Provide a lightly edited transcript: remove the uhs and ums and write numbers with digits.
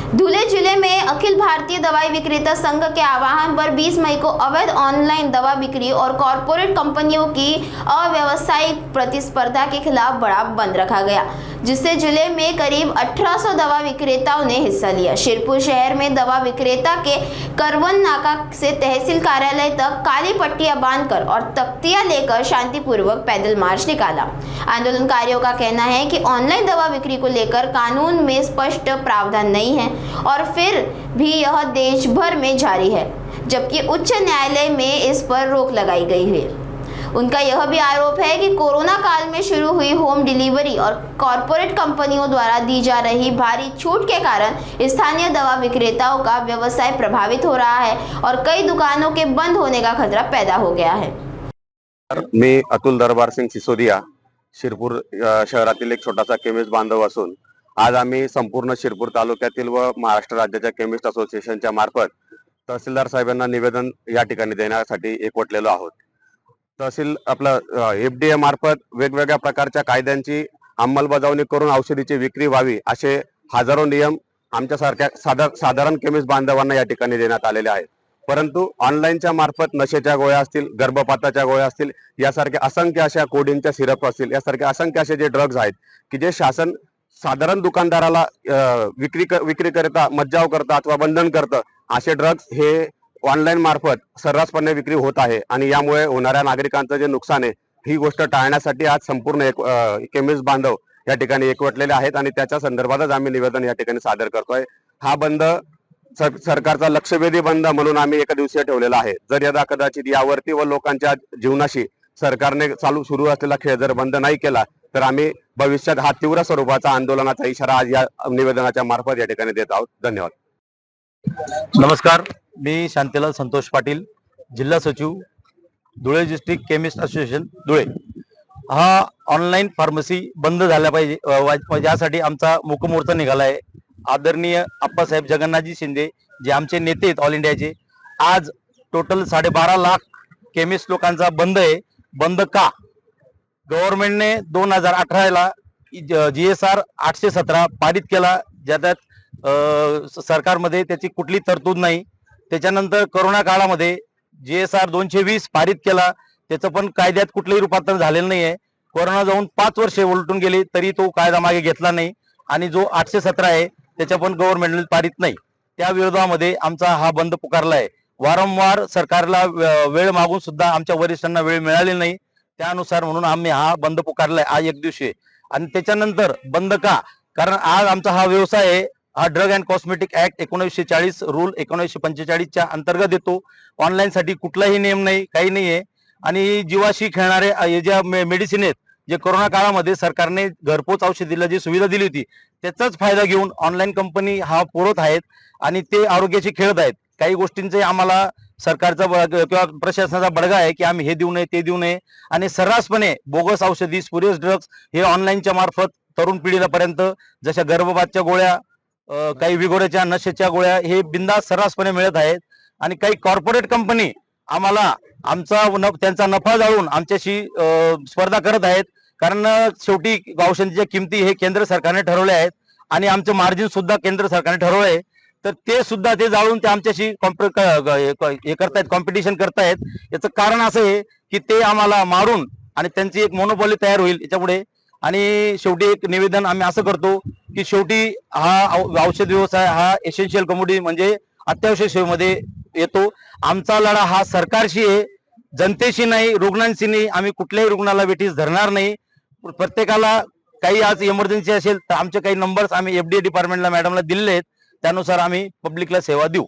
धुले जिले में अखिल भारतीय दवाई विक्रेता संघ के आह्वान पर 20 मई को अवैध ऑनलाइन दवा बिक्री और कॉरपोरेट कंपनियों की अव्यावसायिक प्रतिस्पर्धा के खिलाफ बड़ा बंद रखा गया, जिससे जिले में करीब 1800 दवा विक्रेताओं ने हिस्सा लिया। शिरपुर शहर में दवा विक्रेता के करवन नाका से तहसील कार्यालय तक काली पट्टियां बांधकर और तख्तियां लेकर शांतिपूर्वक पैदल मार्च निकाला। आंदोलनकारियों का कहना है कि ऑनलाइन दवा बिक्री को लेकर कानून में स्पष्ट प्रावधान नहीं है और फिर भी यह देश भर में जारी है, जबकि उच्च न्यायालय में इस पर रोक लगाई गई है। उनका यह भी आरोप है कि कोरोना काल में शुरू हुई होम डिलीवरी और कॉरपोरेट कंपनियों द्वारा दी जा रही भारी छूट के कारण स्थानीय दवा विक्रेताओं का व्यवसाय प्रभावित हो रहा है और कई दुकानों के बंद होने का खतरा पैदा हो गया है। मी अतुल दरबार सिंग सिसोदिया, शिरपूर शहरातील एक छोटासा केमिस्ट बांधव असून आज आम्ही संपूर्ण शिरपूर तालुक्यातील व महाराष्ट्र राज्याच्या केमिस्ट असोसिएशनच्या मार्फत तहसीलदार साहेबांना निवेदन या ठिकाणी देण्यासाठी एकवटलेलो आहोत। तहसील FDA मार्फत वेगवेगळ्या प्रकारच्या कायद्यांची अंमलबजावणी करून औषधीची विक्री व्हावी असे हजारो नियम आमच्यासारख्या साधारण केमिस्ट बांधवांना या ठिकाणी देण्यात आलेले आहेत। परंतु ऑनलाईनच्या मार्फत नशेच्या गोळ्या असतील, गर्भपाताच्या गोळ्या असतील, यासारख्या असंख्य अशा कोडिनच्या सिरप असतील, यासारखे असंख्य असे जे ड्रग्ज आहेत की जे शासन साधारण दुकानदाराला विक्री करता मज्जाव करता अथवा बंधन करतं, असे ड्रग्ज हे ऑनलाईन मार्फत सर्रासपणे विक्री होत आहे आणि यामुळे होणाऱ्या नागरिकांचं जे नुकसान आहे ही गोष्ट टाळण्यासाठी आज संपूर्ण केमिस्ट बांधव या ठिकाणी एकवटलेले आहेत आणि त्याच्या संदर्भातच आम्ही निवेदन या ठिकाणी सादर करतोय। हा बंद सरकारचा लक्षवेधी बंद म्हणून आम्ही एक दिवसीय ठेवलेला आहे। जर यदा कदाचित यावरती व लोकांच्या जीवनाशी सरकारने सुरू असलेला खेळ जर बंद नाही केला तर आम्ही भविष्यात हा तीव्र स्वरूपाचा आंदोलनाचा इशारा आज या निवेदनाच्या मार्फत या ठिकाणी देत आहोत। धन्यवाद। नमस्कार, मी शांतीलाल संतोष पाटील, जिल्हा सचिव, Dhule district chemist association Dhule. हा ऑनलाईन फार्मसी बंद झाला पाहिजे यासाठी आमचा मूकमोर्चा निघाला आहे। आदरणीय आप्पासाहेब जगन्नाथजी शिंदे जे आमचे नेते आहेत ऑल इंडियाचे, आज टोटल 12.5 लाख केमिस्ट लोकांचा बंद आहे। बंद का? गव्हर्नमेंटने 2018 ला GSR 817 पारित केला, ज्यात सरकारमध्ये त्याची कुठली तरतूद नाही। त्याच्यानंतर कोरोना काळामध्ये GSR 220 पारित केला, त्याचं पण कायद्यात कुठलंही रूपांतर झालेलं नाही आहे। कोरोना जाऊन 5 वर्षे उलटून गेली तरी तो कायदा मागे घेतला नाही आणि जो 817 आहे त्याच्या पण गव्हर्नमेंटने पारित नाही। त्या विरोधामध्ये आमचा हा बंद पुकारला आहे। वारंवार सरकारला वेळ मागून सुद्धा आमच्या वरिष्ठांना वेळ मिळाली नाही, त्यानुसार म्हणून आम्ही हा बंद पुकारलाय आज एक दिवशी। आणि त्याच्यानंतर बंद का? कारण आज आमचा हा व्यवसाय आहे, हा drug and cosmetic act 1940 rule 1945 च्या अंतर्गत येतो। ऑनलाईन साठी कुठलाही नियम नाही, काही नाहीये। आणि जीवाशी खेळणारे हे ज्या मेडिसिन आहेत, जे कोरोना काळामध्ये सरकारने घरपोच औषधीला जी सुविधा दिली होती त्याचाच फायदा घेऊन ऑनलाईन कंपनी हा पुरवत आहेत आणि ते आरोग्याशी खेळत आहेत। काही गोष्टींचे आम्हाला सरकारचा किंवा प्रशासनाचा बडगा आहे की आम्ही हे देऊ नये ते देऊ नये आणि सर्रासपणे बोगस औषधी, स्पुरियस ड्रग्ज हे ऑनलाईनच्या मार्फत तरुण पिढीलापर्यंत जशा गर्भपातच्या गोळ्या, काही विगोऱ्याच्या नशेच्या गोळ्या हे बिंदास सर्रासपणे मिळत आहेत। आणि काही कॉर्पोरेट कंपनी आम्हाला त्यांचा नफा जाळून आमच्याशी स्पर्धा करत आहेत, कारण शेवटी औषधीच्या किमती हे केंद्र सरकारने ठरवले आहेत आणि आमचं मार्जिन सुद्धा केंद्र सरकारने ठरवलं आहे। तर ते सुद्धा ते जाळून ते आमच्याशी हे करतायत, कॉम्पिटिशन करतायत। याचं कारण असं आहे की ते आम्हाला मारून आणि त्यांची एक मोनोपॉली तयार होईल याच्यापुढे। आणि शेवटी एक निवेदन आम्ही असं करतो की शेवटी हा औषध व्यवसाय हा एसेन्शियल कमोडिटी म्हणजे अत्यावश्यक सेवेमध्ये येतो। आमचा लढा हा सरकारशी आहे, जनतेशी नाही, रुग्णांशी नाही। आम्ही कुठल्याही रुग्णाला वेठीस धरणार नाही। प्रत्येकाला काही आज इमर्जन्सी असेल तर आमचे काही नंबर्स आम्ही FDA डिपार्टमेंटला मॅडमला दिलेले आहेत, त्यानुसार आम्ही पब्लिकला सेवा देऊ।